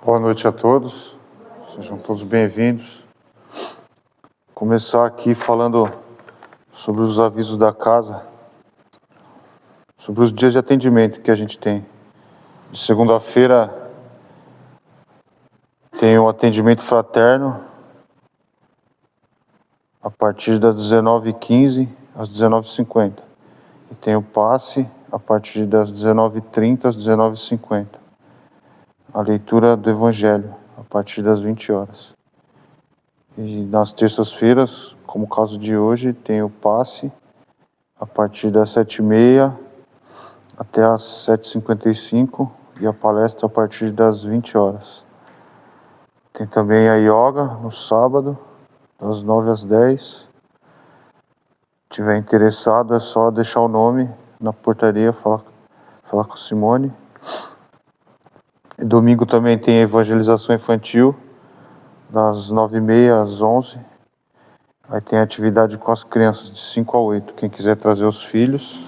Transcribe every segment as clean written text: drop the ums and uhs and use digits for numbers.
Boa noite a todos, sejam todos bem-vindos. Começar aqui falando sobre os avisos da casa, sobre os dias de atendimento que a gente tem. De segunda-feira tem o atendimento fraterno, a partir das 19h15 às 19h50. E tem o passe a partir das 19h30 às 19h50. A leitura do Evangelho, a partir das 20 horas. E nas terças-feiras, como o caso de hoje, tem o passe a partir das 7h30 até as 7h55 e a palestra a partir das 20 horas. Tem também a yoga no sábado, das 9 às 10. Se tiver interessado, é só deixar o nome na portaria, falar com a Simone. E domingo também tem a evangelização infantil, das 9h30 às 11h. Aí tem a atividade com as crianças de 5 a 8, quem quiser trazer os filhos.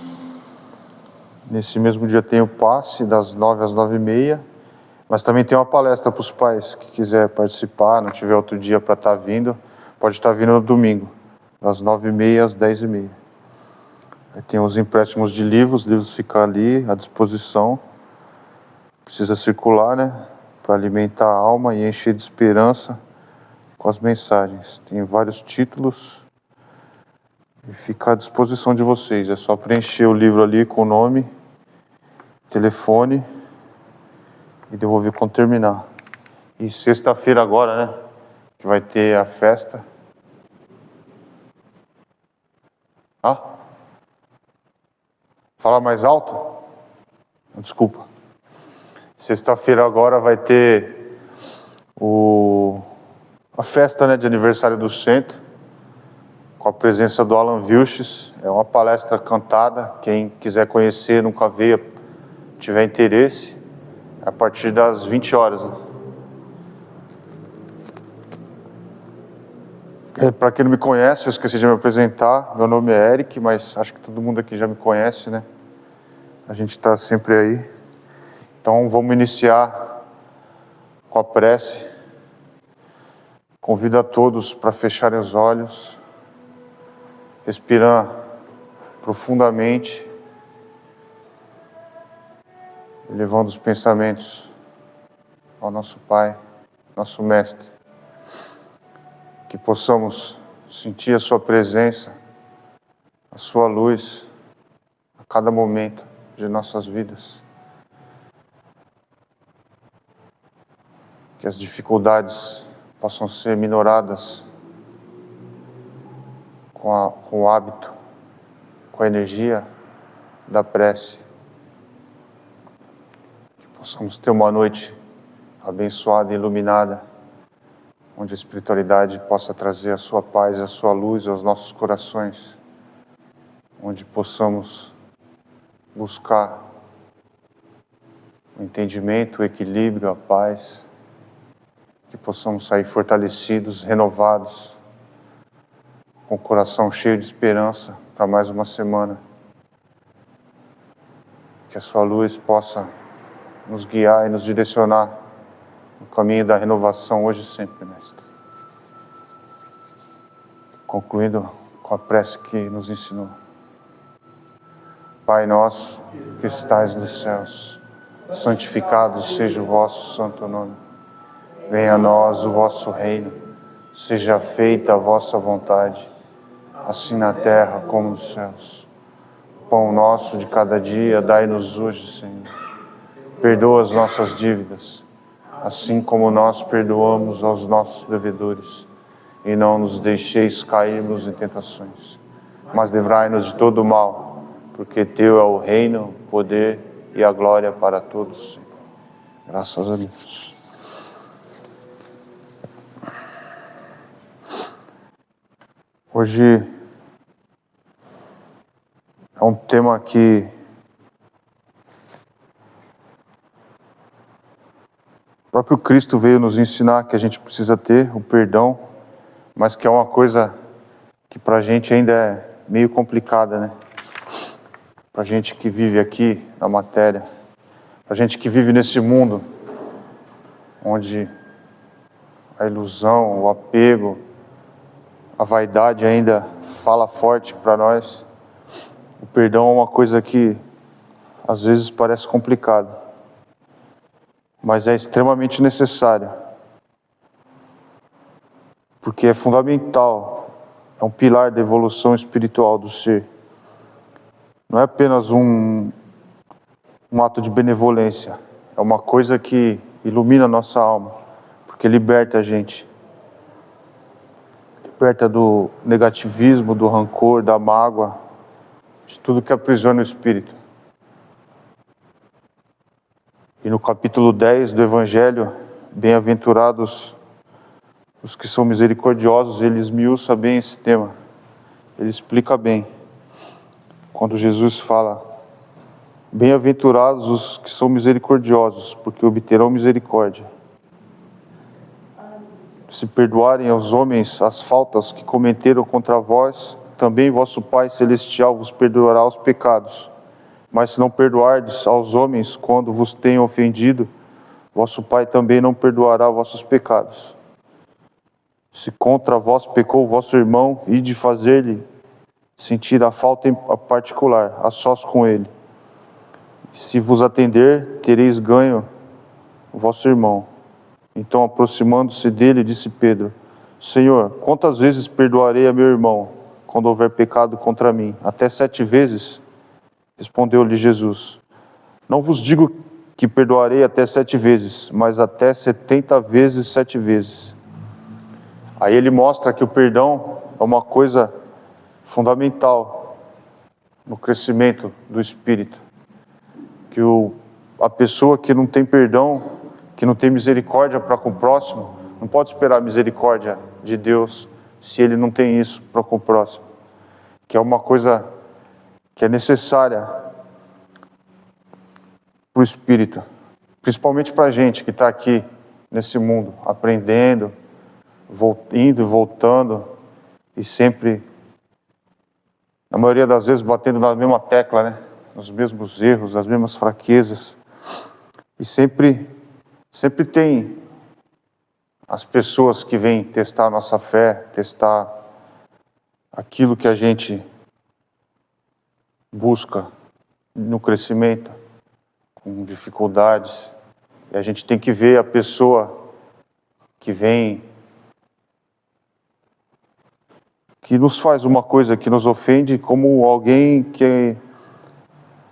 Nesse mesmo dia tem o passe, das 9 às 9h30. Mas também tem uma palestra para os pais, que quiser participar, não tiver outro dia para estar vindo, pode estar vindo no domingo, das 9h30 às 10h30. Aí tem os empréstimos de livros, os livros ficam ali à disposição. Precisa circular, né? Para alimentar a alma e encher de esperança com as mensagens. Tem vários títulos e fica à disposição de vocês. É só preencher o livro ali com o nome, telefone e devolver quando terminar. E sexta-feira agora, né? Que vai ter a festa. Fala mais alto? Desculpa. Sexta-feira agora vai ter a festa, né, de aniversário do centro, com a presença do Alan Vilches. É uma palestra cantada, quem quiser conhecer, nunca veio, tiver interesse, a partir das 20 horas. Para quem não me conhece, eu esqueci de me apresentar, meu nome é Eric, mas acho que todo mundo aqui já me conhece, né? A gente está sempre aí. Então vamos iniciar com a prece. Convido a todos para fecharem os olhos, respirar profundamente, elevando os pensamentos ao nosso Pai, nosso Mestre. Que possamos sentir a Sua presença, a Sua luz, a cada momento de nossas vidas. Que as dificuldades possam ser minoradas com o hábito, com a energia da prece. Que possamos ter uma noite abençoada e iluminada, onde a espiritualidade possa trazer a sua paz e a sua luz aos nossos corações, onde possamos buscar o entendimento, o equilíbrio, a paz, que possamos sair fortalecidos, renovados, com o coração cheio de esperança para mais uma semana. Que a sua luz possa nos guiar e nos direcionar no caminho da renovação hoje e sempre, Mestre. Concluindo com a prece que nos ensinou. Pai nosso, que estais nos céus, santificado seja o vosso santo nome. Venha a nós o vosso reino, seja feita a vossa vontade, assim na terra como nos céus. O pão nosso de cada dia dai-nos hoje, Senhor. Perdoa as nossas dívidas, assim como nós perdoamos aos nossos devedores. E não nos deixeis cairmos em tentações, mas livrai-nos de todo o mal, porque Teu é o reino, o poder e a glória para todos, Senhor. Graças a Deus. Hoje é um tema que o próprio Cristo veio nos ensinar que a gente precisa ter, o perdão, mas que é uma coisa que para a gente ainda é meio complicada, né? para a gente que vive aqui na matéria, para a gente que vive nesse mundo onde a ilusão, o apego, a vaidade ainda fala forte para nós. O perdão é uma coisa que às vezes parece complicado, mas é extremamente necessário, porque é fundamental, é um pilar da evolução espiritual do ser. Não é apenas um ato de benevolência, é uma coisa que ilumina a nossa alma, porque liberta a gente. Liberta do negativismo, do rancor, da mágoa, de tudo que aprisiona o espírito. E no capítulo 10 do Evangelho, bem-aventurados os que são misericordiosos, ele esmiuça bem esse tema. Ele explica bem. Quando Jesus fala, bem-aventurados os que são misericordiosos, porque obterão misericórdia. Se perdoarem aos homens as faltas que cometeram contra vós, também vosso Pai Celestial vos perdoará os pecados. Mas se não perdoardes aos homens quando vos tenham ofendido, vosso Pai também não perdoará vossos pecados. Se contra vós pecou o vosso irmão, ide fazer-lhe sentir a falta em particular, a sós com ele. Se vos atender, tereis ganho o vosso irmão. Então, aproximando-se dele, disse Pedro, Senhor, quantas vezes perdoarei a meu irmão, quando houver pecado contra mim? Até 7 vezes? Respondeu-lhe Jesus, não vos digo que perdoarei até 7 vezes, mas até 70 vezes 7 vezes. Aí ele mostra que o perdão é uma coisa fundamental no crescimento do espírito. Que a pessoa que não tem perdão, que não tem misericórdia para com o próximo, não pode esperar a misericórdia de Deus se ele não tem isso para com o próximo. Que é uma coisa que é necessária para o espírito, principalmente para a gente que está aqui nesse mundo, aprendendo, indo e voltando, e sempre, na maioria das vezes, batendo na mesma tecla, né? Nos mesmos erros, nas mesmas fraquezas. E sempre tem as pessoas que vêm testar a nossa fé, testar aquilo que a gente busca no crescimento, com dificuldades. E a gente tem que ver a pessoa que vem, que nos faz uma coisa, que nos ofende, como alguém que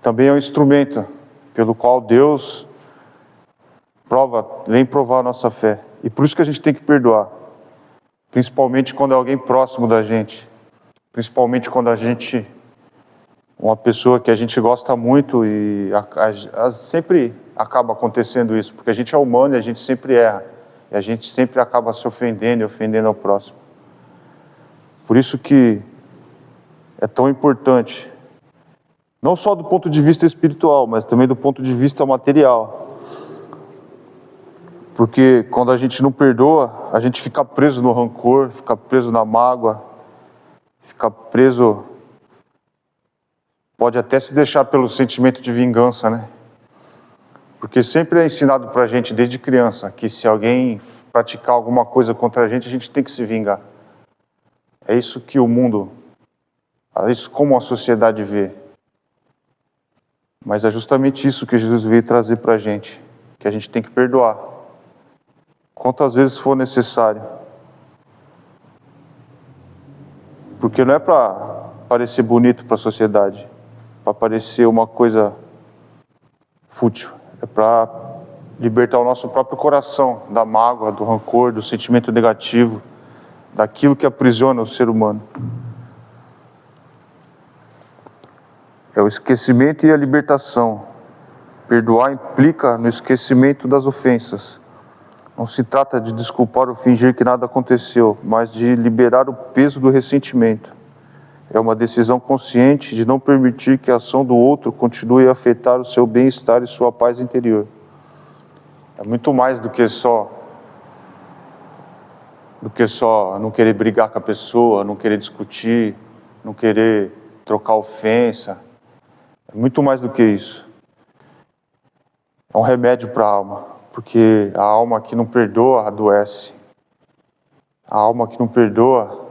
também é um instrumento pelo qual Deus vem provar a nossa fé. E por isso que a gente tem que perdoar. Principalmente quando é alguém próximo da gente. Principalmente quando uma pessoa que a gente gosta muito e sempre acaba acontecendo isso. Porque a gente é humano e a gente sempre erra. E a gente sempre acaba se ofendendo e ofendendo ao próximo. Por isso que é tão importante, não só do ponto de vista espiritual, mas também do ponto de vista material. Porque quando a gente não perdoa, a gente fica preso no rancor, fica preso na mágoa, fica preso, pode até se deixar pelo sentimento de vingança, né? Porque sempre é ensinado pra gente desde criança que se alguém praticar alguma coisa contra a gente tem que se vingar. É isso que o mundo, é isso como a sociedade vê. Mas é justamente isso que Jesus veio trazer pra gente, que a gente tem que perdoar. Quantas vezes for necessário. Porque não é para parecer bonito para a sociedade, para parecer uma coisa fútil. É para libertar o nosso próprio coração da mágoa, do rancor, do sentimento negativo, daquilo que aprisiona o ser humano. É o esquecimento e a libertação. Perdoar implica no esquecimento das ofensas. Não se trata de desculpar ou fingir que nada aconteceu, mas de liberar o peso do ressentimento. É uma decisão consciente de não permitir que a ação do outro continue a afetar o seu bem-estar e sua paz interior. É muito mais do que só não querer brigar com a pessoa, não querer discutir, não querer trocar ofensa. É muito mais do que isso. É um remédio para a alma, porque a alma que não perdoa adoece. A alma que não perdoa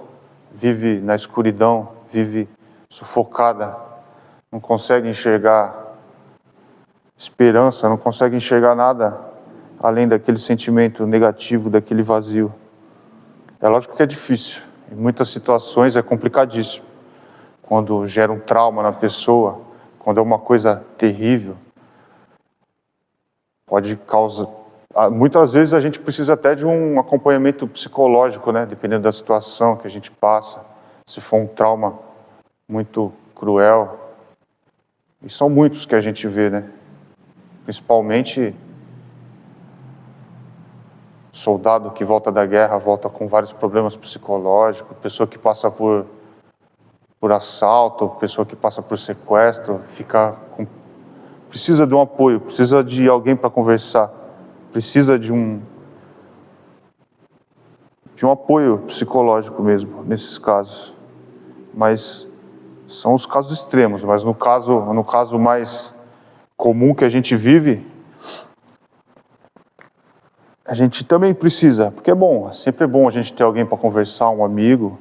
vive na escuridão, vive sufocada, não consegue enxergar esperança, não consegue enxergar nada além daquele sentimento negativo, daquele vazio. É lógico que é difícil, em muitas situações é complicadíssimo. Quando gera um trauma na pessoa, quando é uma coisa terrível, pode causar... Muitas vezes a gente precisa até de um acompanhamento psicológico, né? Dependendo da situação que a gente passa, se for um trauma muito cruel. E são muitos que a gente vê, né? Principalmente soldado que volta da guerra, volta com vários problemas psicológicos, pessoa que passa por assalto, pessoa que passa por sequestro, precisa de um apoio, precisa de alguém para conversar, precisa de um apoio psicológico mesmo, nesses casos. Mas são os casos extremos, mas no caso mais comum que a gente vive, a gente também precisa, porque é bom, sempre é bom a gente ter alguém para conversar, um amigo,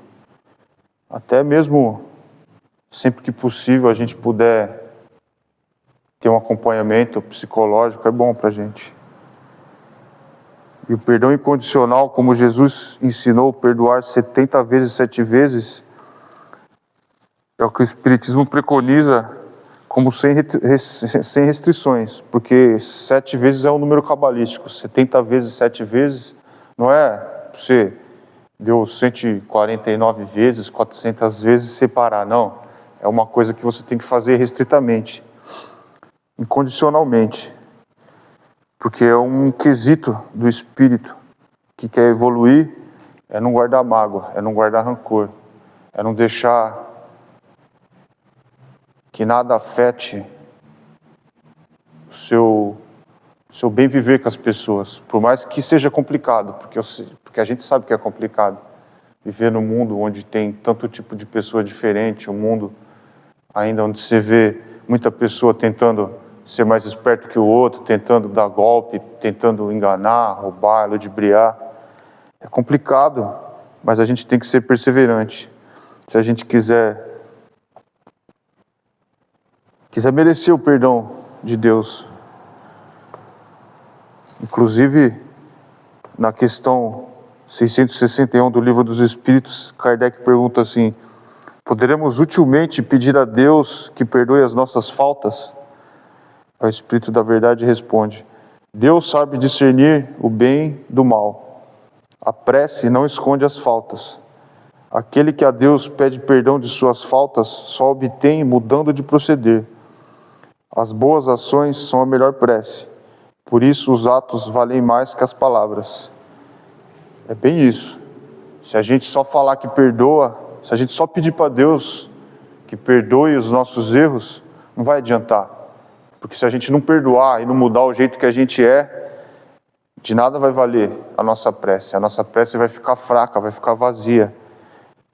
até mesmo sempre que possível a gente puder ter um acompanhamento psicológico, é bom para a gente. E o perdão incondicional, como Jesus ensinou, perdoar 70 vezes, 7 vezes, é o que o Espiritismo preconiza como sem restrições, porque 7 vezes é um número cabalístico, 70 vezes, 7 vezes, não é você deu 149 vezes, 400 vezes separar, não. É uma coisa que você tem que fazer restritamente, incondicionalmente, porque é um quesito do espírito que quer evoluir, é não guardar mágoa, é não guardar rancor, é não deixar que nada afete o seu bem viver com as pessoas, por mais que seja complicado, porque a gente sabe que é complicado viver num mundo onde tem tanto tipo de pessoa diferente, um mundo ainda onde você vê muita pessoa tentando ser mais esperto que o outro, tentando dar golpe, tentando enganar, roubar, ludibriar. É complicado, mas a gente tem que ser perseverante. Se a gente quiser merecer o perdão de Deus. Inclusive, na questão 661 do Livro dos Espíritos, Kardec pergunta assim: poderemos utilmente pedir a Deus que perdoe as nossas faltas? O Espírito da Verdade responde: Deus sabe discernir o bem do mal. A prece não esconde as faltas. Aquele que a Deus pede perdão de suas faltas só obtém mudando de proceder. As boas ações são a melhor prece. Por isso os atos valem mais que as palavras. É bem isso. Se a gente só falar que perdoa, se a gente só pedir para Deus que perdoe os nossos erros, não vai adiantar. Porque se a gente não perdoar e não mudar o jeito que a gente é, de nada vai valer a nossa prece. A nossa prece vai ficar fraca, vai ficar vazia.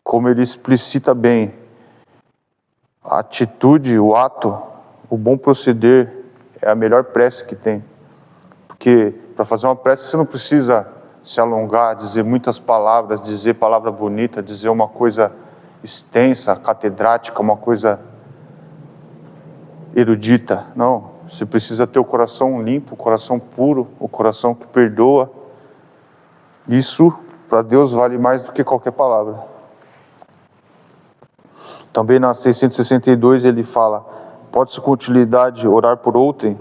Como ele explicita bem, a atitude, o ato, o bom proceder é a melhor prece que tem. Porque para fazer uma prece você não precisa se alongar, dizer muitas palavras, dizer palavra bonita, dizer uma coisa extensa, catedrática, uma coisa erudita. Não, você precisa ter o coração limpo, o coração puro, o coração que perdoa. Isso para Deus vale mais do que qualquer palavra. Também na 662 ele fala: pode-se com utilidade orar por outrem?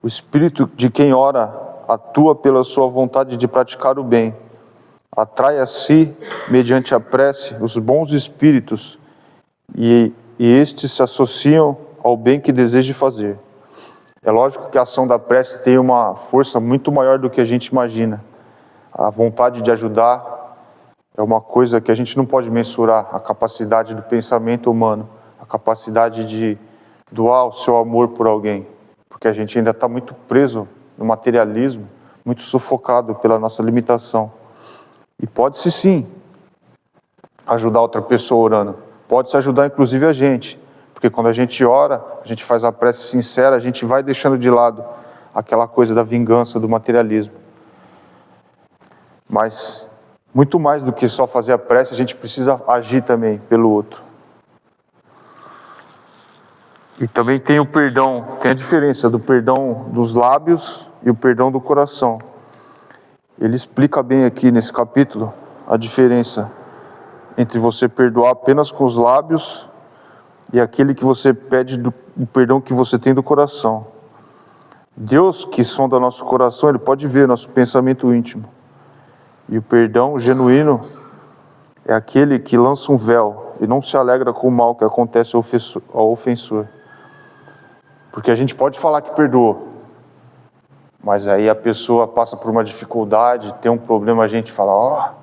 O espírito de quem ora atua pela sua vontade de praticar o bem. Atrai a si, mediante a prece, os bons espíritos e estes se associam ao bem que deseja fazer. É lógico que a ação da prece tem uma força muito maior do que a gente imagina. A vontade de ajudar é uma coisa que a gente não pode mensurar, a capacidade do pensamento humano, a capacidade de doar o seu amor por alguém, porque a gente ainda está muito preso no materialismo, muito sufocado pela nossa limitação. E pode-se sim ajudar outra pessoa orando, pode-se ajudar inclusive a gente, Porque quando a gente ora, a gente faz a prece sincera, a gente vai deixando de lado aquela coisa da vingança, do materialismo. Mas, muito mais do que só fazer a prece, a gente precisa agir também pelo outro. E também tem o perdão, tem a diferença do perdão dos lábios e o perdão do coração. Ele explica bem aqui nesse capítulo a diferença entre você perdoar apenas com os lábios e aquele que você pede o perdão que você tem do coração. Deus, que sonda nosso coração, Ele pode ver nosso pensamento íntimo. E o perdão genuíno é aquele que lança um véu e não se alegra com o mal que acontece ao ofensor. Porque a gente pode falar que perdoou, mas aí a pessoa passa por uma dificuldade, tem um problema, a gente fala,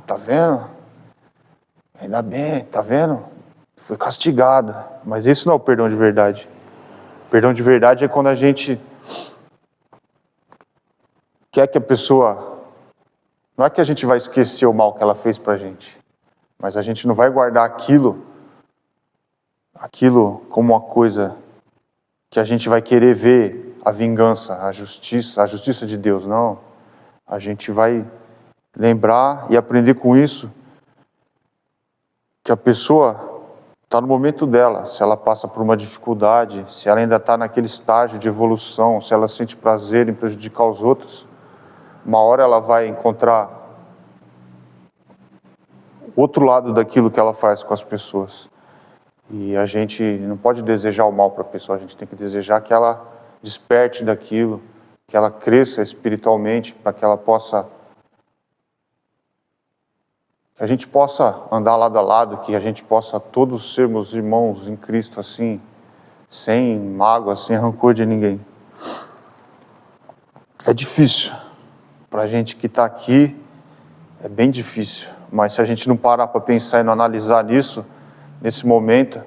tá vendo? Ainda bem, tá vendo? Foi castigada. Mas isso não é o perdão de verdade. O perdão de verdade é quando a gente quer que a pessoa... Não é que a gente vai esquecer o mal que ela fez pra gente, mas a gente não vai guardar aquilo como uma coisa que a gente vai querer ver a vingança, a justiça de Deus, não. A gente vai lembrar e aprender com isso que a pessoa está no momento dela, se ela passa por uma dificuldade, se ela ainda está naquele estágio de evolução, se ela sente prazer em prejudicar os outros, uma hora ela vai encontrar outro lado daquilo que ela faz com as pessoas. E a gente não pode desejar o mal para a pessoa, a gente tem que desejar que ela desperte daquilo, que ela cresça espiritualmente, para que ela possa... Que a gente possa andar lado a lado, que a gente possa todos sermos irmãos em Cristo assim, sem mágoa, sem rancor de ninguém. É difícil. Para a gente que está aqui, é bem difícil. Mas se a gente não parar para pensar e não analisar nisso, nesse momento,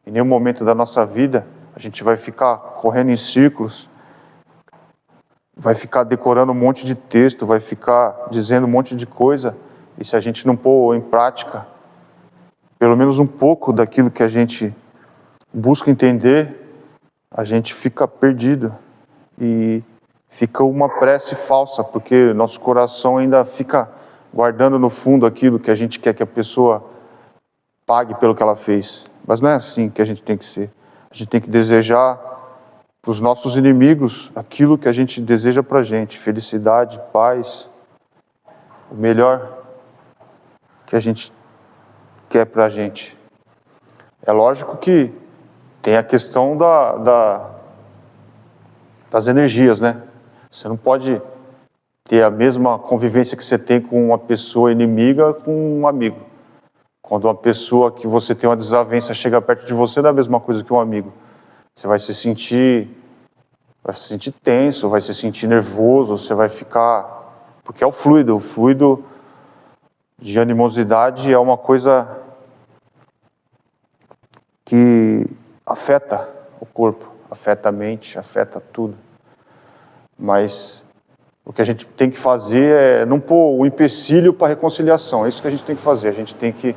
em nenhum momento da nossa vida, a gente vai ficar correndo em círculos, vai ficar decorando um monte de texto, vai ficar dizendo um monte de coisa, e se a gente não pôr em prática, pelo menos um pouco daquilo que a gente busca entender, a gente fica perdido e fica uma prece falsa, porque nosso coração ainda fica guardando no fundo aquilo que a gente quer que a pessoa pague pelo que ela fez. Mas não é assim que a gente tem que ser. A gente tem que desejar para os nossos inimigos aquilo que a gente deseja para a gente, felicidade, paz, o melhor que a gente quer para a gente. É lógico que tem a questão das energias, né? Você não pode ter a mesma convivência que você tem com uma pessoa inimiga com um amigo. Quando uma pessoa que você tem uma desavença chega perto de você, não é a mesma coisa que um amigo. Você vai se sentir tenso, vai se sentir nervoso, você vai ficar... Porque é o fluido de animosidade é uma coisa que afeta o corpo, afeta a mente, afeta tudo. Mas o que a gente tem que fazer é não pôr o empecilho para a reconciliação. É isso que a gente tem que fazer. A gente tem que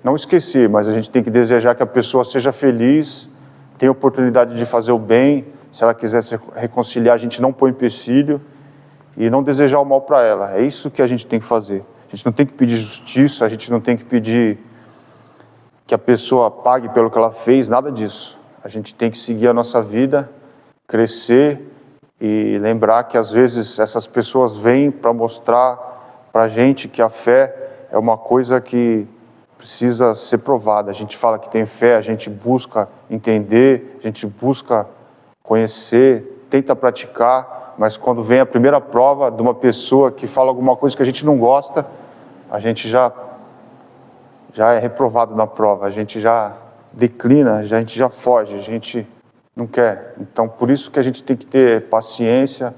não esquecer, mas a gente tem que desejar que a pessoa seja feliz, tenha oportunidade de fazer o bem. Se ela quiser se reconciliar, a gente não põe empecilho e não desejar o mal para ela. É isso que a gente tem que fazer. A gente não tem que pedir justiça, a gente não tem que pedir que a pessoa pague pelo que ela fez, nada disso. A gente tem que seguir a nossa vida, crescer e lembrar que às vezes essas pessoas vêm para mostrar para a gente que a fé é uma coisa que precisa ser provada. A gente fala que tem fé, a gente busca entender, a gente busca conhecer, tenta praticar, mas quando vem a primeira prova de uma pessoa que fala alguma coisa que a gente não gosta, a gente já é reprovado na prova, a gente já declina, a gente já foge, a gente não quer. Então, por isso que a gente tem que ter paciência,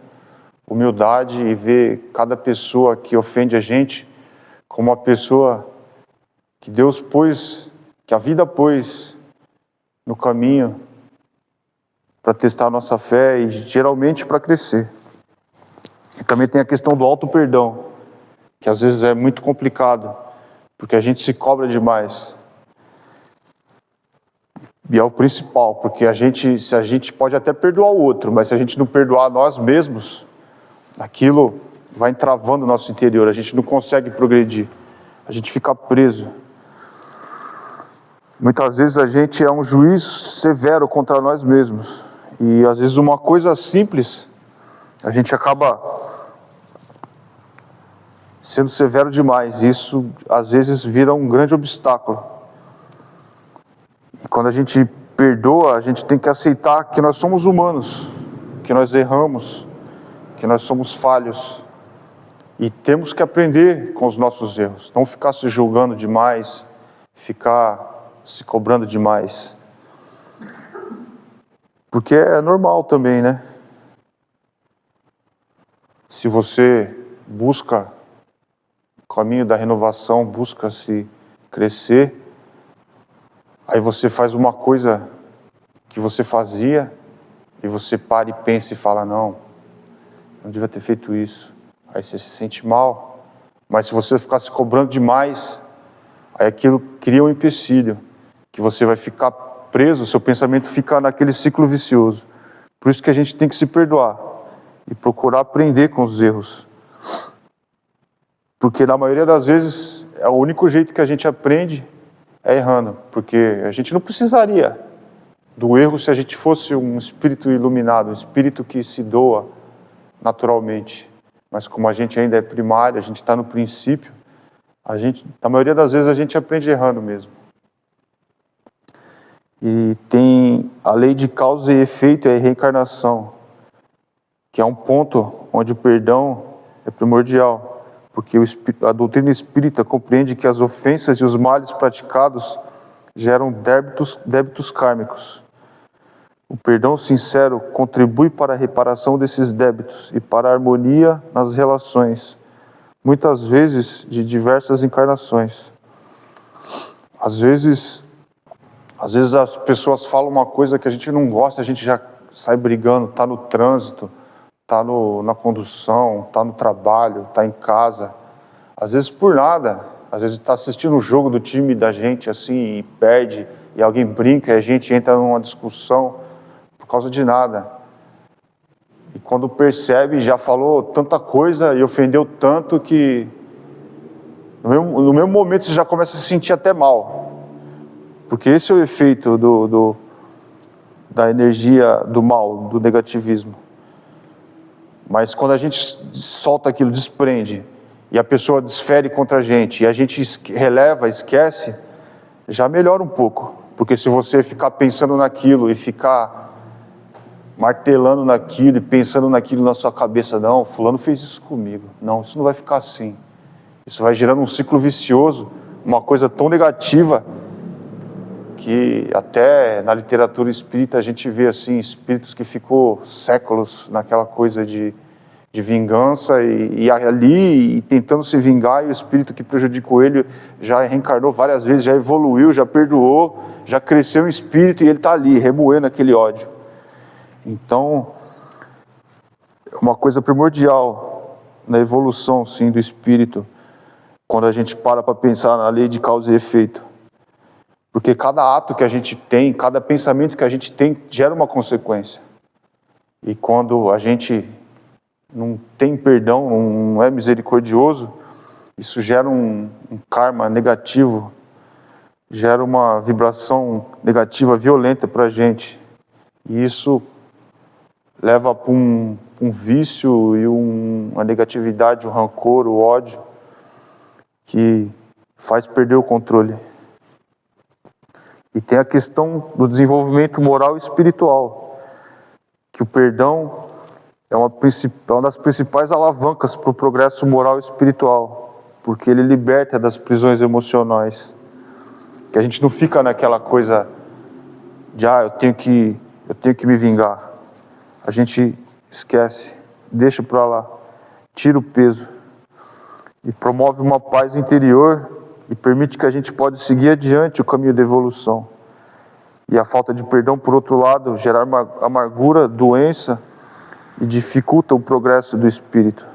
humildade e ver cada pessoa que ofende a gente como uma pessoa que Deus pôs, que a vida pôs no caminho para testar a nossa fé e geralmente para crescer. E também tem a questão do auto-perdão, que às vezes é muito complicado, porque a gente se cobra demais. E é o principal, porque se a gente pode até perdoar o outro, mas se a gente não perdoar nós mesmos, aquilo vai entravando o nosso interior, a gente não consegue progredir, a gente fica preso. Muitas vezes a gente é um juiz severo contra nós mesmos, e às vezes uma coisa simples, a gente acaba sendo severo demais, e isso às vezes vira um grande obstáculo. E quando a gente perdoa, a gente tem que aceitar que nós somos humanos, que nós erramos, que nós somos falhos. E temos que aprender com os nossos erros, não ficar se julgando demais, ficar se cobrando demais. Porque é normal também, né? Se você busca o caminho da renovação, busca se crescer, aí você faz uma coisa que você fazia e você para e pensa e fala, não devia ter feito isso. Aí você se sente mal. Mas se você ficar se cobrando demais, aí aquilo cria um empecilho, que você vai ficar preso, seu pensamento fica naquele ciclo vicioso. Por isso que a gente tem que se perdoar e procurar aprender com os erros. Porque na maioria das vezes, é o único jeito que a gente aprende é errando, porque a gente não precisaria do erro se a gente fosse um espírito iluminado, um espírito que se doa naturalmente. Mas como a gente ainda é primário, a gente está no princípio, na maioria das vezes a gente aprende errando mesmo. E tem a lei de causa e efeito e a reencarnação, que é um ponto onde o perdão é primordial, porque a doutrina espírita compreende que as ofensas e os males praticados geram débitos kármicos. O perdão sincero contribui para a reparação desses débitos e para a harmonia nas relações, muitas vezes de diversas encarnações. Às vezes as pessoas falam uma coisa que a gente não gosta, a gente já sai brigando, está no trânsito, está na condução, está no trabalho, está em casa. Às vezes por nada, às vezes está assistindo o jogo do time da gente assim e perde, e alguém brinca e a gente entra numa discussão por causa de nada. E quando percebe, já falou tanta coisa e ofendeu tanto que no mesmo momento você já começa a se sentir até mal. Porque esse é o efeito da energia do mal, do negativismo. Mas quando a gente solta aquilo, desprende, e a pessoa desfere contra a gente, e a gente releva, esquece, já melhora um pouco. Porque se você ficar pensando naquilo e ficar martelando naquilo e pensando naquilo na sua cabeça, não, fulano fez isso comigo. Não, isso não vai ficar assim. Isso vai gerando um ciclo vicioso, uma coisa tão negativa, que até na literatura espírita a gente vê assim, espíritos que ficou séculos naquela coisa de vingança e ali tentando se vingar, e o espírito que prejudicou ele já reencarnou várias vezes, já evoluiu, já perdoou, já cresceu em espírito e ele está ali, remoendo aquele ódio. Então, é uma coisa primordial na evolução, sim, do espírito, quando a gente para pensar na lei de causa e efeito. Porque cada ato que a gente tem, cada pensamento que a gente tem, gera uma consequência. E quando a gente não tem perdão, não é misericordioso, isso gera um karma negativo, gera uma vibração negativa violenta para a gente. E isso leva para um vício e uma negatividade, um rancor, o ódio, que faz perder o controle. E tem a questão do desenvolvimento moral e espiritual, que o perdão é uma das principais alavancas para o progresso moral e espiritual, porque ele liberta das prisões emocionais, que a gente não fica naquela coisa de eu tenho que me vingar. A gente esquece, deixa para lá, tira o peso e promove uma paz interior e permite que a gente pode seguir adiante o caminho da evolução. E a falta de perdão, por outro lado, gera amargura, doença e dificulta o progresso do espírito.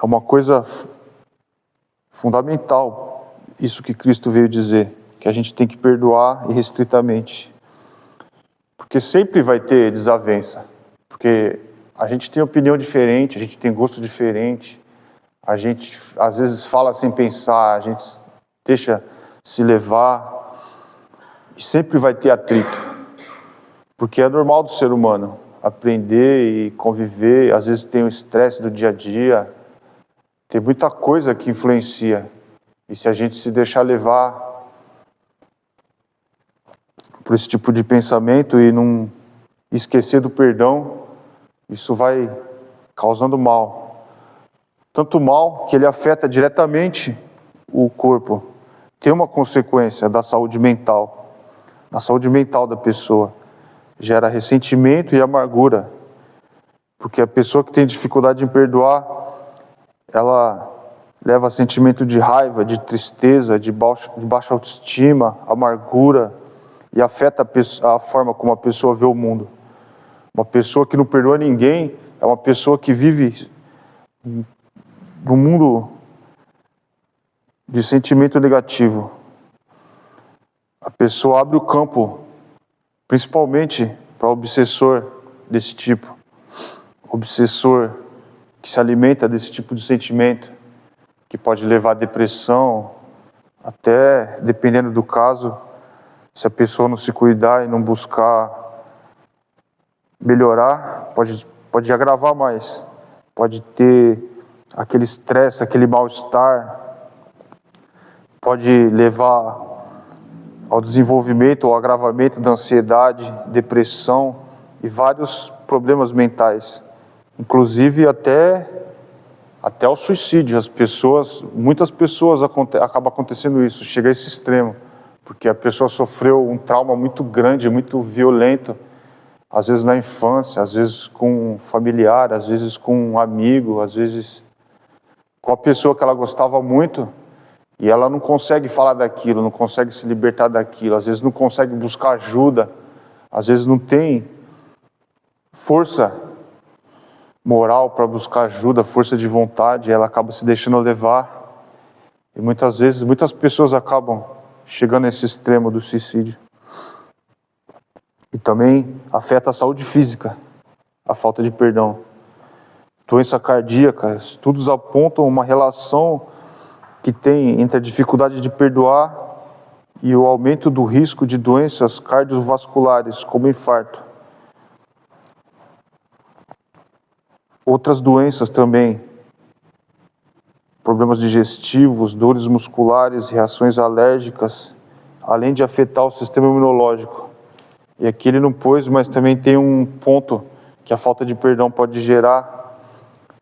É uma coisa fundamental, isso que Cristo veio dizer, que a gente tem que perdoar irrestritamente. Porque sempre vai ter desavença. Porque a gente tem opinião diferente, a gente tem gosto diferente, a gente às vezes fala sem pensar, a gente deixa se levar, e sempre vai ter atrito. Porque é normal do ser humano aprender e conviver, às vezes tem o estresse do dia a dia, tem muita coisa que influencia. E se a gente se deixar levar por esse tipo de pensamento e não esquecer do perdão, isso vai causando mal. Tanto mal que ele afeta diretamente o corpo. Tem uma consequência da saúde mental, na saúde mental da pessoa. Gera ressentimento e amargura. Porque a pessoa que tem dificuldade em perdoar, ela leva sentimento de raiva, de tristeza, de baixa autoestima, amargura, e afeta a forma como a pessoa vê o mundo. Uma pessoa que não perdoa ninguém é uma pessoa que vive num mundo de sentimento negativo. A pessoa abre o campo, principalmente para o obsessor desse tipo. Obsessor que se alimenta desse tipo de sentimento, que pode levar à depressão, até, dependendo do caso, se a pessoa não se cuidar e não buscar melhorar, pode agravar mais. Pode ter aquele estresse, aquele mal-estar, pode levar ao desenvolvimento ou agravamento da ansiedade, depressão e vários problemas mentais. Inclusive até o suicídio. Muitas pessoas acaba acontecendo isso, chega a esse extremo, porque a pessoa sofreu um trauma muito grande, muito violento, às vezes na infância, às vezes com um familiar, às vezes com um amigo, às vezes com a pessoa que ela gostava muito, e ela não consegue falar daquilo, não consegue se libertar daquilo, às vezes não consegue buscar ajuda, às vezes não tem força moral para buscar ajuda, força de vontade, ela acaba se deixando levar. E muitas vezes, muitas pessoas acabam chegando a esse extremo do suicídio. E também afeta a saúde física, a falta de perdão. Doença cardíaca, estudos apontam uma relação que tem entre a dificuldade de perdoar e o aumento do risco de doenças cardiovasculares, como infarto. Outras doenças também, problemas digestivos, dores musculares, reações alérgicas, além de afetar o sistema imunológico. E aqui ele não pôs, mas também tem um ponto que a falta de perdão pode gerar,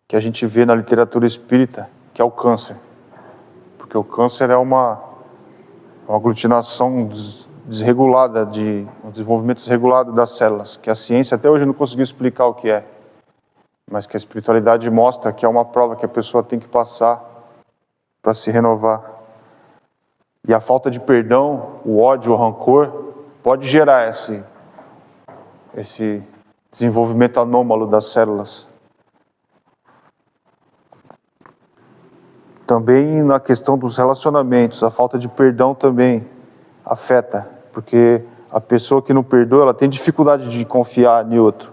que a gente vê na literatura espírita, que é o câncer. Porque o câncer é uma aglutinação desregulada, um desenvolvimento desregulado das células, que a ciência até hoje não conseguiu explicar o que é, mas que a espiritualidade mostra que é uma prova que a pessoa tem que passar para se renovar. E a falta de perdão, o ódio, o rancor, pode gerar esse desenvolvimento anômalo das células. Também na questão dos relacionamentos, a falta de perdão também afeta, porque a pessoa que não perdoa, ela tem dificuldade de confiar em outro.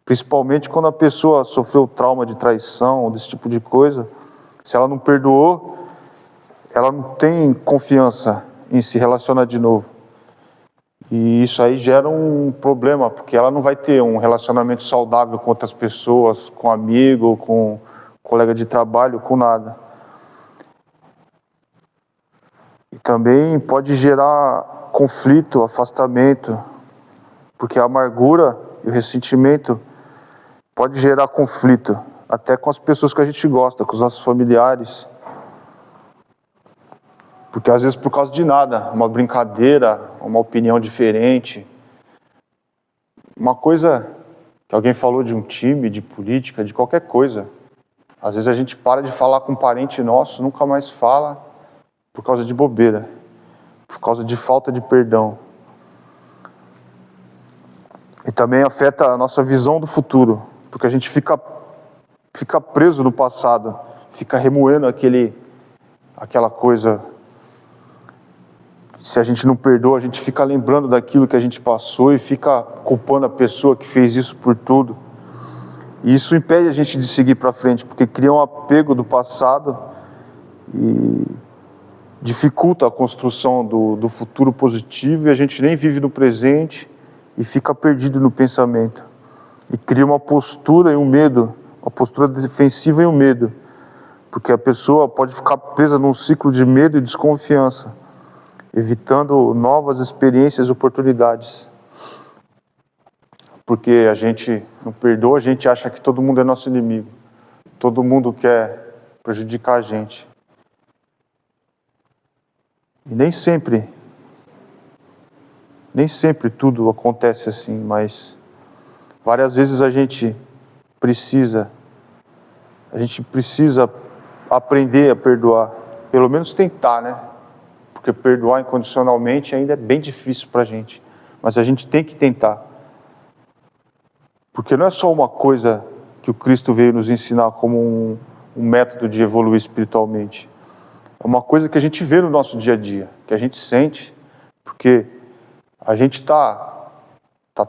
Principalmente quando a pessoa sofreu trauma de traição, desse tipo de coisa, se ela não perdoou, ela não tem confiança em se relacionar de novo. E isso aí gera um problema, porque ela não vai ter um relacionamento saudável com outras pessoas, com amigo, com colega de trabalho, com nada. E também pode gerar conflito, afastamento, porque a amargura e o ressentimento pode gerar conflito, até com as pessoas que a gente gosta, com os nossos familiares. Porque às vezes por causa de nada, uma brincadeira, uma opinião diferente, uma coisa que alguém falou de um time, de política, de qualquer coisa. Às vezes a gente para de falar com um parente nosso, nunca mais fala, por causa de bobeira, por causa de falta de perdão. E também afeta a nossa visão do futuro, porque a gente fica preso no passado, fica remoendo aquela coisa se a gente não perdoa, a gente fica lembrando daquilo que a gente passou e fica culpando a pessoa que fez isso por tudo. E isso impede a gente de seguir para frente, porque cria um apego do passado e dificulta a construção do futuro positivo, e a gente nem vive no presente e fica perdido no pensamento. E cria uma postura e um medo, uma postura defensiva e um medo, porque a pessoa pode ficar presa num ciclo de medo e desconfiança, evitando novas experiências e oportunidades. Porque a gente não perdoa, a gente acha que todo mundo é nosso inimigo. Todo mundo quer prejudicar a gente. E nem sempre tudo acontece assim, mas várias vezes a gente precisa aprender a perdoar. Pelo menos tentar, né? Porque perdoar incondicionalmente ainda é bem difícil para a gente. Mas a gente tem que tentar. Porque não é só uma coisa que o Cristo veio nos ensinar como um método de evoluir espiritualmente. É uma coisa que a gente vê no nosso dia a dia, que a gente sente, porque a gente tá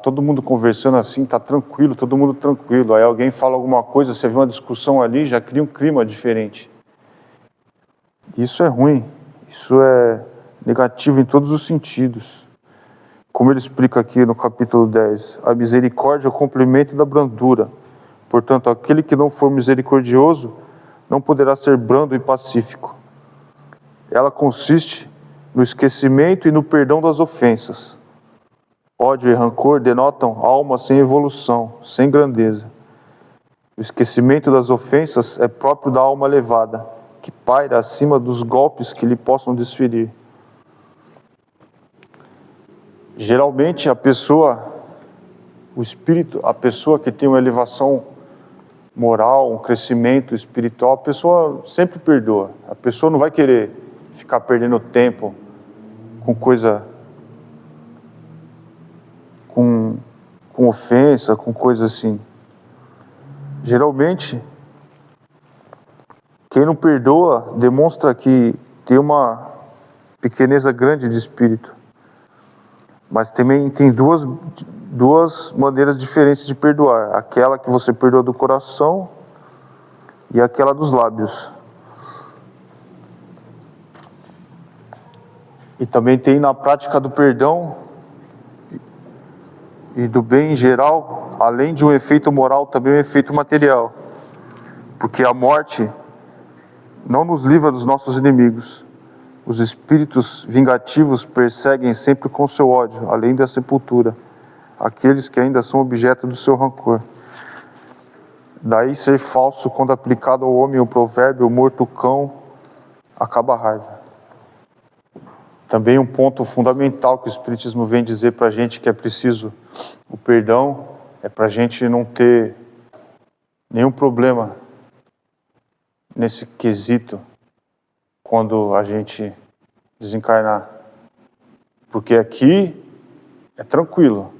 todo mundo conversando assim, tá tranquilo, todo mundo tranquilo. Aí alguém fala alguma coisa, você vê uma discussão ali, já cria um clima diferente. Isso é ruim, isso é negativo em todos os sentidos. Como ele explica aqui no capítulo 10, a misericórdia é o complemento da brandura. Portanto, aquele que não for misericordioso não poderá ser brando e pacífico. Ela consiste no esquecimento e no perdão das ofensas. Ódio e rancor denotam alma sem evolução, sem grandeza. O esquecimento das ofensas é próprio da alma elevada, que paira acima dos golpes que lhe possam desferir. Geralmente a pessoa que tem uma elevação moral, um crescimento espiritual, a pessoa sempre perdoa. A pessoa não vai querer ficar perdendo tempo com ofensa, com coisa assim. Geralmente, quem não perdoa demonstra que tem uma pequeneza grande de espírito. Mas também tem duas maneiras diferentes de perdoar. Aquela que você perdoa do coração e aquela dos lábios. E também tem na prática do perdão e do bem em geral, além de um efeito moral, também um efeito material. Porque a morte não nos livra dos nossos inimigos. Os espíritos vingativos perseguem sempre com seu ódio, além da sepultura, aqueles que ainda são objeto do seu rancor. Daí ser falso quando aplicado ao homem o provérbio, morto cão, acaba a raiva. Também um ponto fundamental que o Espiritismo vem dizer para a gente que é preciso o perdão, é para a gente não ter nenhum problema nesse quesito quando a gente desencarnar. Porque aqui é tranquilo.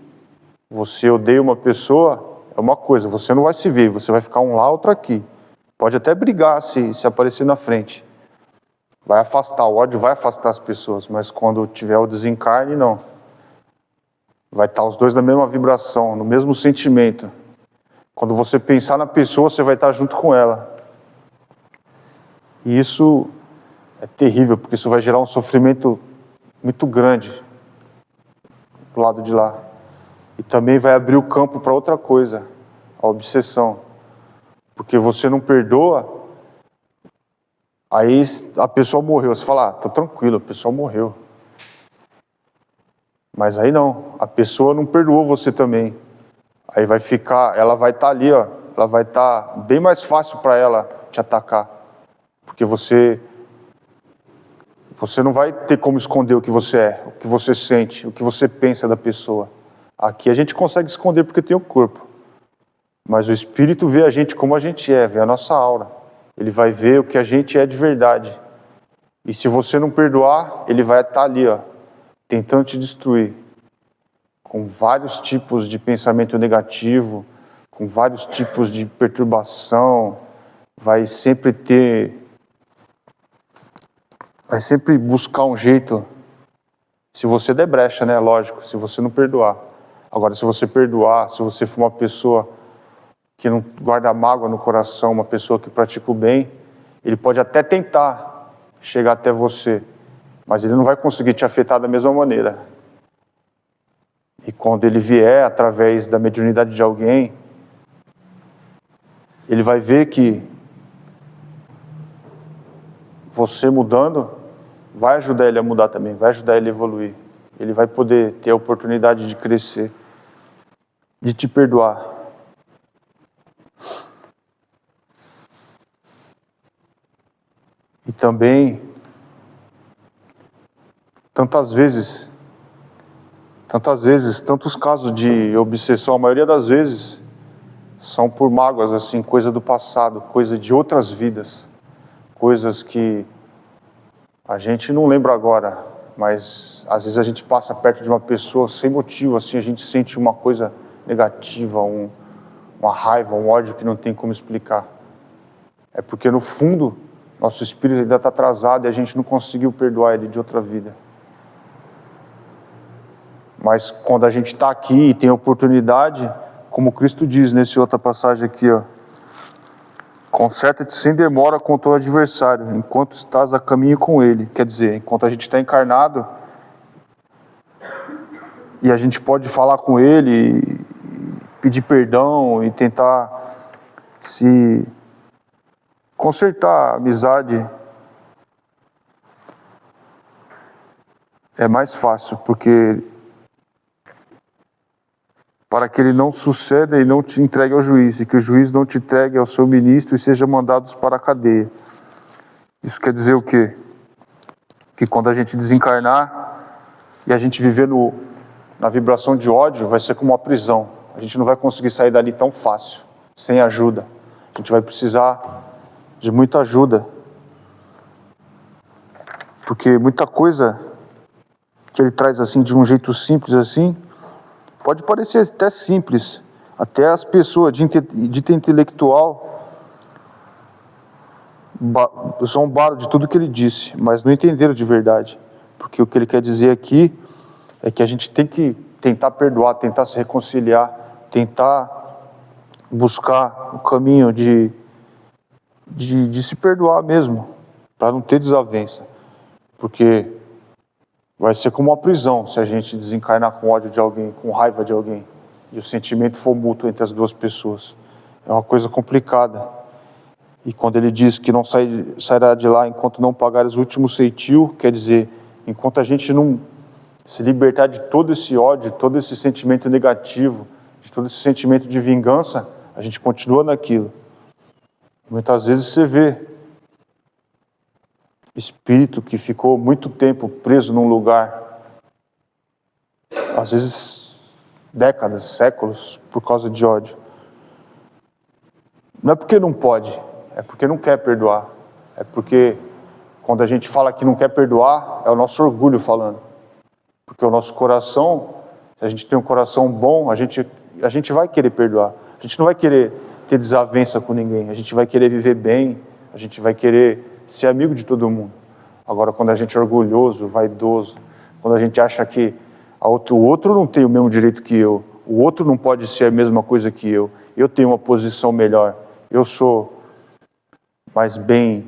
Você odeia uma pessoa, é uma coisa, você não vai se ver, você vai ficar um lá, outro aqui. Pode até brigar se aparecer na frente. Vai afastar, o ódio vai afastar as pessoas, mas quando tiver o desencarne, não. Vai estar os dois na mesma vibração, no mesmo sentimento. Quando você pensar na pessoa, você vai estar junto com ela. E isso é terrível, porque isso vai gerar um sofrimento muito grande do lado de lá. E também vai abrir o campo para outra coisa, a obsessão. Porque você não perdoa, aí a pessoa morreu. Você fala, tá tranquilo, a pessoa morreu. Mas aí não, a pessoa não perdoou você também. Aí vai ficar, ela vai estar ali, ó, ela vai estar bem mais fácil para ela te atacar. Porque você não vai ter como esconder o que você é, o que você sente, o que você pensa da pessoa. Aqui a gente consegue esconder porque tem o corpo. Mas o espírito vê a gente como a gente é, vê a nossa aura. Ele vai ver o que a gente é de verdade. E se você não perdoar, ele vai estar ali, ó, tentando te destruir. Com vários tipos de pensamento negativo, com vários tipos de perturbação, vai sempre buscar um jeito Se você der brecha, né? Lógico, se você não perdoar. Agora, se você perdoar, se você for uma pessoa que não guarda mágoa no coração, uma pessoa que pratica o bem, ele pode até tentar chegar até você, mas ele não vai conseguir te afetar da mesma maneira. E quando ele vier através da mediunidade de alguém, ele vai ver que você mudando vai ajudar ele a mudar também, vai ajudar ele a evoluir. Ele vai poder ter a oportunidade de crescer, de te perdoar. E também, tantos casos de obsessão, a maioria das vezes, são por mágoas, assim, coisa do passado, coisa de outras vidas, coisas que a gente não lembra agora, mas às vezes a gente passa perto de uma pessoa sem motivo, assim, a gente sente uma coisa negativa, uma raiva, um ódio que não tem como explicar. É porque no fundo, nosso espírito ainda está atrasado e a gente não conseguiu perdoar ele de outra vida. Mas quando a gente está aqui e tem oportunidade, como Cristo diz nessa outra passagem aqui, ó, conserta-te sem demora com o teu adversário, enquanto estás a caminho com ele. Quer dizer, enquanto a gente está encarnado, e a gente pode falar com ele, pedir perdão e tentar se consertar a amizade, é mais fácil, porque para que ele não suceda e não te entregue ao juiz, e que o juiz não te entregue ao seu ministro e seja mandados para a cadeia. Isso quer dizer o quê? Que quando a gente desencarnar e a gente viver na vibração de ódio, vai ser como uma prisão. A gente não vai conseguir sair dali tão fácil, sem ajuda. A gente vai precisar de muita ajuda. Porque muita coisa que ele traz assim, de um jeito simples assim, pode parecer até simples, até as pessoas de intelectual zombaram de tudo que ele disse, mas não entenderam de verdade, porque o que ele quer dizer aqui é que a gente tem que tentar perdoar, tentar se reconciliar, tentar buscar o caminho de se perdoar mesmo, para não ter desavença, porque vai ser como uma prisão se a gente desencarnar com ódio de alguém, com raiva de alguém, e o sentimento for mútuo entre as duas pessoas. É uma coisa complicada. E quando ele diz que não sairá de lá enquanto não pagares o último ceitil, quer dizer, enquanto a gente não se libertar de todo esse ódio, de todo esse sentimento negativo, de todo esse sentimento de vingança, a gente continua naquilo. Muitas vezes você vê espírito que ficou muito tempo preso num lugar, às vezes décadas, séculos, por causa de ódio. Não é porque não pode, é porque não quer perdoar. É porque quando a gente fala que não quer perdoar, é o nosso orgulho falando. Porque o nosso coração, se a gente tem um coração bom, a gente vai querer perdoar. A gente não vai querer ter desavença com ninguém, a gente vai querer viver bem, a gente vai querer ser amigo de todo mundo. Agora, quando a gente é orgulhoso, vaidoso, quando a gente acha que o outro não tem o mesmo direito que eu, o outro não pode ser a mesma coisa que eu tenho uma posição melhor, eu sou mais bem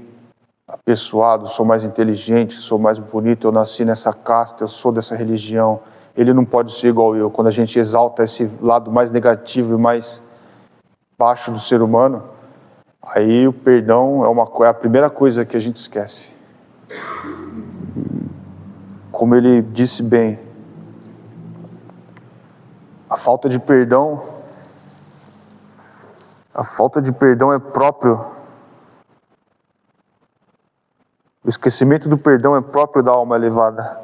apessoado, sou mais inteligente, sou mais bonito, eu nasci nessa casta, eu sou dessa religião, ele não pode ser igual eu. Quando a gente exalta esse lado mais negativo e mais baixo do ser humano, aí o perdão é a primeira coisa que a gente esquece. Como ele disse bem, a falta de perdão é próprio. O esquecimento do perdão é próprio da alma elevada.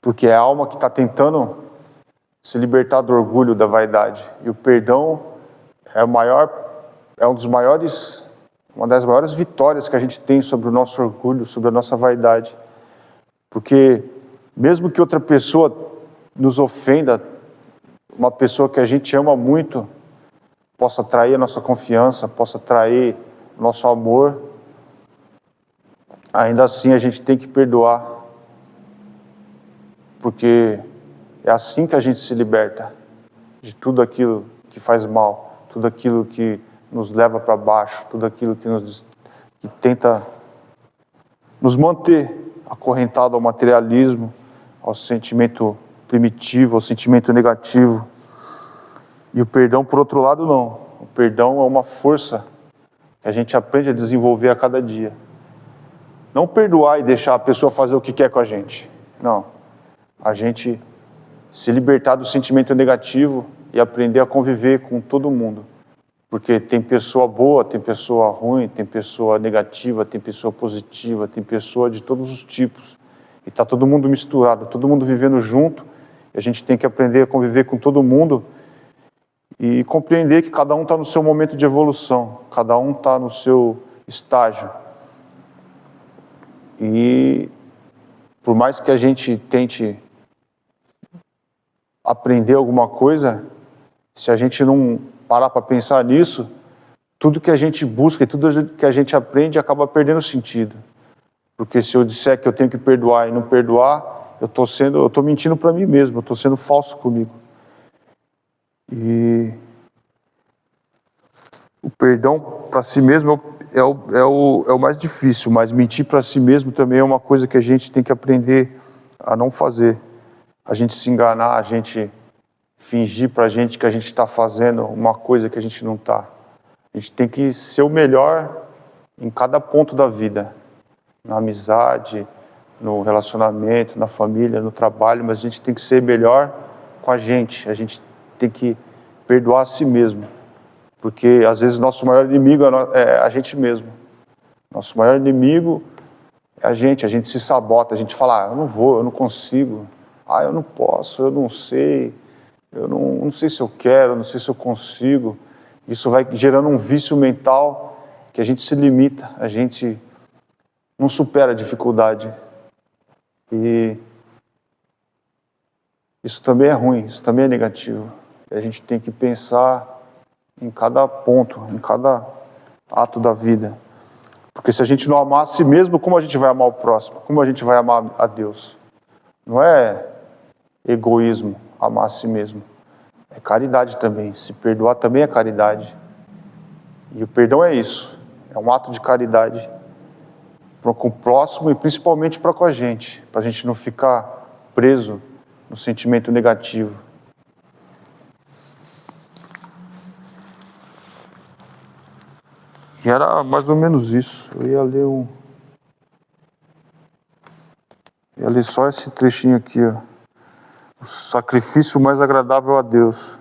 Porque é a alma que está tentando se libertar do orgulho, da vaidade. E o perdão é uma das maiores vitórias que a gente tem sobre o nosso orgulho, sobre a nossa vaidade. Porque mesmo que outra pessoa nos ofenda, uma pessoa que a gente ama muito, possa trair a nossa confiança, possa trair o nosso amor, ainda assim a gente tem que perdoar. porque é assim que a gente se liberta de tudo aquilo que faz mal, tudo aquilo que nos leva para baixo, tudo aquilo que tenta nos manter acorrentado ao materialismo, ao sentimento primitivo, ao sentimento negativo. E o perdão, por outro lado, não. O perdão é uma força que a gente aprende a desenvolver a cada dia. Não perdoar e deixar a pessoa fazer o que quer com a gente. Não. A gente se libertar do sentimento negativo e aprender a conviver com todo mundo. Porque tem pessoa boa, tem pessoa ruim, tem pessoa negativa, tem pessoa positiva, tem pessoa de todos os tipos. E está todo mundo misturado, todo mundo vivendo junto. E a gente tem que aprender a conviver com todo mundo e compreender que cada um está no seu momento de evolução, cada um está no seu estágio. E por mais que a gente tente aprender alguma coisa, se a gente não parar para pensar nisso, tudo que a gente busca e tudo que a gente aprende acaba perdendo sentido. Porque se eu disser que eu tenho que perdoar e não perdoar, eu estou mentindo para mim mesmo, eu estou sendo falso comigo. E o perdão para si mesmo é o mais difícil, mas mentir para si mesmo também é uma coisa que a gente tem que aprender a não fazer. A gente se enganar, a gente fingir para a gente que a gente está fazendo uma coisa que a gente não está. A gente tem que ser o melhor em cada ponto da vida. Na amizade, no relacionamento, na família, no trabalho, mas a gente tem que ser melhor com a gente tem que perdoar a si mesmo, porque às vezes nosso maior inimigo é a gente mesmo. Nosso maior inimigo é a gente se sabota, a gente fala, eu não vou, eu não consigo, eu não posso, eu não sei se eu quero, eu não sei se eu consigo. Isso vai gerando um vício mental que a gente se limita, a gente não supera a dificuldade. E isso também é ruim, isso também é negativo. A gente tem que pensar em cada ponto, em cada ato da vida. Porque se a gente não amar a si mesmo, como a gente vai amar o próximo? Como a gente vai amar a Deus? Não é egoísmo amar a si mesmo. É caridade também. Se perdoar também é caridade. E o perdão é isso. É um ato de caridade com o próximo e principalmente para com a gente não ficar preso no sentimento negativo. E era mais ou menos isso. Eu ia ler só esse trechinho aqui, ó. O sacrifício mais agradável a Deus.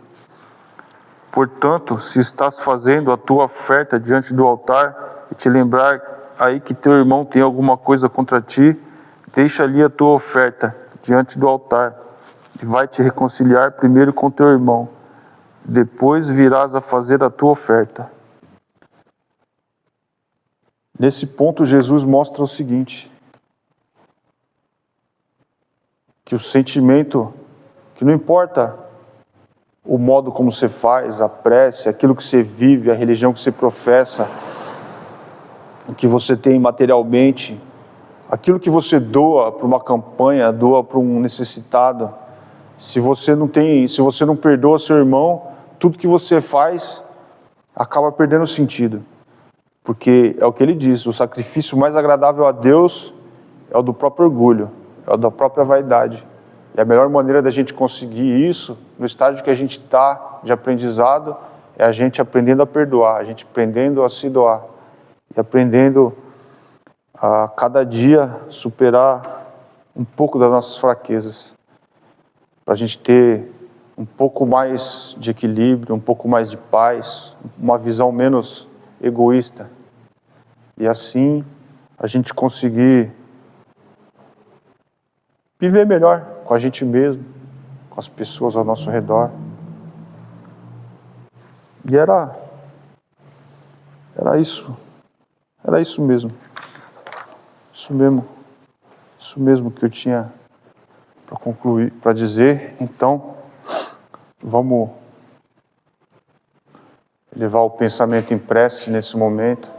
Portanto, se estás fazendo a tua oferta diante do altar e te lembrar aí que teu irmão tem alguma coisa contra ti, deixa ali a tua oferta diante do altar e vai te reconciliar primeiro com teu irmão. Depois virás a fazer a tua oferta. Nesse ponto, Jesus mostra o seguinte, que o sentimento, que não importa o modo como você faz, a prece, aquilo que você vive, a religião que você professa, o que você tem materialmente, aquilo que você doa para uma campanha, doa para um necessitado, se você não perdoa seu irmão, tudo que você faz acaba perdendo sentido. Porque é o que ele diz, o sacrifício mais agradável a Deus é o do próprio orgulho, é o da própria vaidade. E a melhor maneira da gente conseguir isso, no estágio que a gente está de aprendizado, é a gente aprendendo a perdoar, a gente aprendendo a se doar. E aprendendo a cada dia superar um pouco das nossas fraquezas. Para a gente ter um pouco mais de equilíbrio, um pouco mais de paz, uma visão menos egoísta. E assim a gente conseguir viver melhor com a gente mesmo, com as pessoas ao nosso redor. E era isso. Era isso mesmo. Isso mesmo que eu tinha para concluir, para dizer. Então, vamos levar o pensamento em prece nesse momento.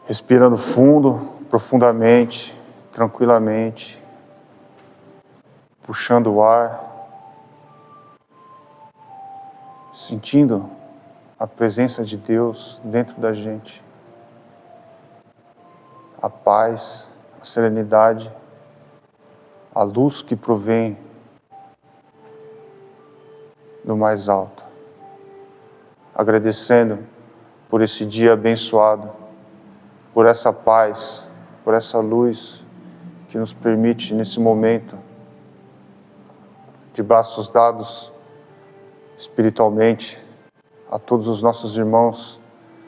Respirando fundo, profundamente, tranquilamente, puxando o ar, sentindo a presença de Deus dentro da gente, a paz, a serenidade, a luz que provém do mais alto. Agradecendo por esse dia abençoado, por essa paz, por essa luz que nos permite nesse momento, de braços dados espiritualmente, a todos os nossos irmãos,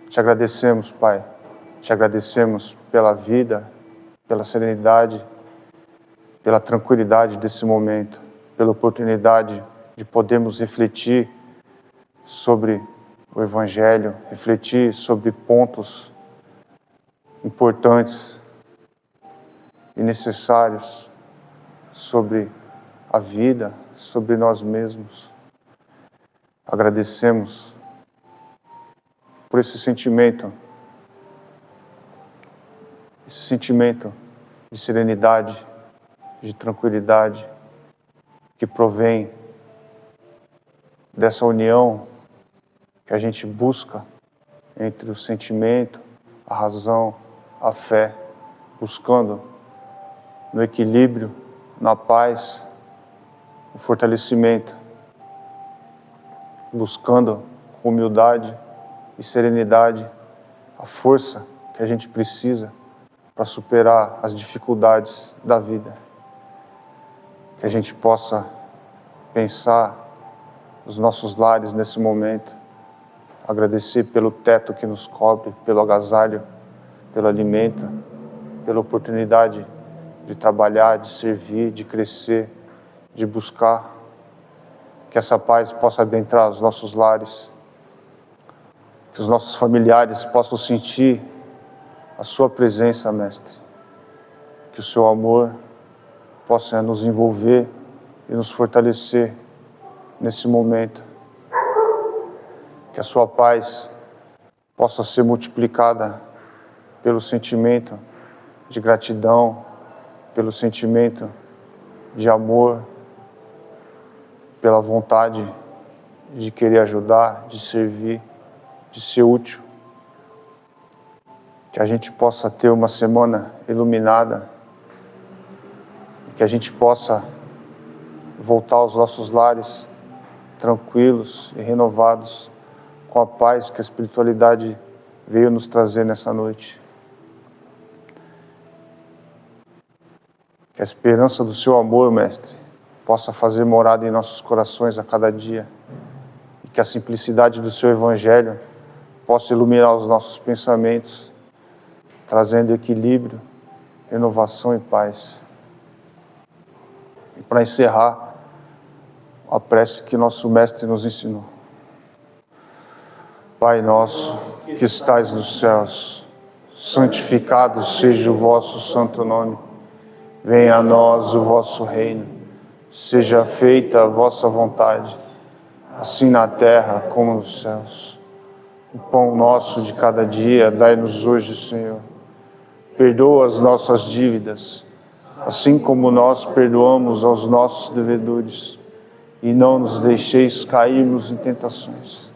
te agradecemos, Pai. Te agradecemos pela vida, pela serenidade, pela tranquilidade desse momento, pela oportunidade de podermos refletir sobre o Evangelho, refletir sobre pontos importantes e necessários sobre a vida, sobre nós mesmos. Agradecemos por esse sentimento de serenidade, de tranquilidade, que provém dessa união que a gente busca entre o sentimento, a razão, a fé, buscando no equilíbrio, na paz, no fortalecimento, buscando com humildade e serenidade a força que a gente precisa para superar as dificuldades da vida. Que a gente possa pensar nos nossos lares nesse momento, agradecer pelo teto que nos cobre, pelo agasalho, pelo alimento, pela oportunidade de trabalhar, de servir, de crescer, de buscar. Que essa paz possa adentrar os nossos lares, que os nossos familiares possam sentir a sua presença, Mestre. Que o seu amor possa nos envolver e nos fortalecer nesse momento. Que a sua paz possa ser multiplicada pelo sentimento de gratidão, pelo sentimento de amor, pela vontade de querer ajudar, de servir, de ser útil. Que a gente possa ter uma semana iluminada e que a gente possa voltar aos nossos lares tranquilos e renovados, com a paz que a espiritualidade veio nos trazer nessa noite. Que a esperança do seu amor, Mestre, possa fazer morada em nossos corações a cada dia. E que a simplicidade do seu Evangelho possa iluminar os nossos pensamentos, trazendo equilíbrio, renovação e paz. E para encerrar, a prece que nosso Mestre nos ensinou. Pai nosso, que estais nos céus, santificado seja o vosso santo nome. Venha a nós o vosso reino. Seja feita a vossa vontade, assim na terra como nos céus. O pão nosso de cada dia dai-nos hoje, Senhor. Perdoa as nossas dívidas, assim como nós perdoamos aos nossos devedores. E não nos deixeis cairmos em tentações,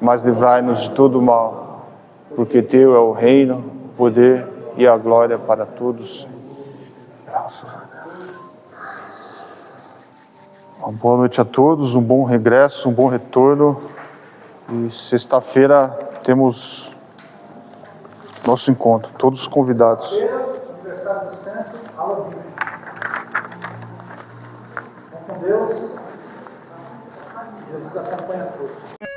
mas livrai-nos de todo o mal, porque teu é o reino, o poder e a glória para todos. Graças a Deus. Uma boa noite a todos, um bom regresso, um bom retorno. E sexta-feira temos nosso encontro, todos convidados. Aniversário do centro, aula viva. Com Deus, Jesus acompanha todos.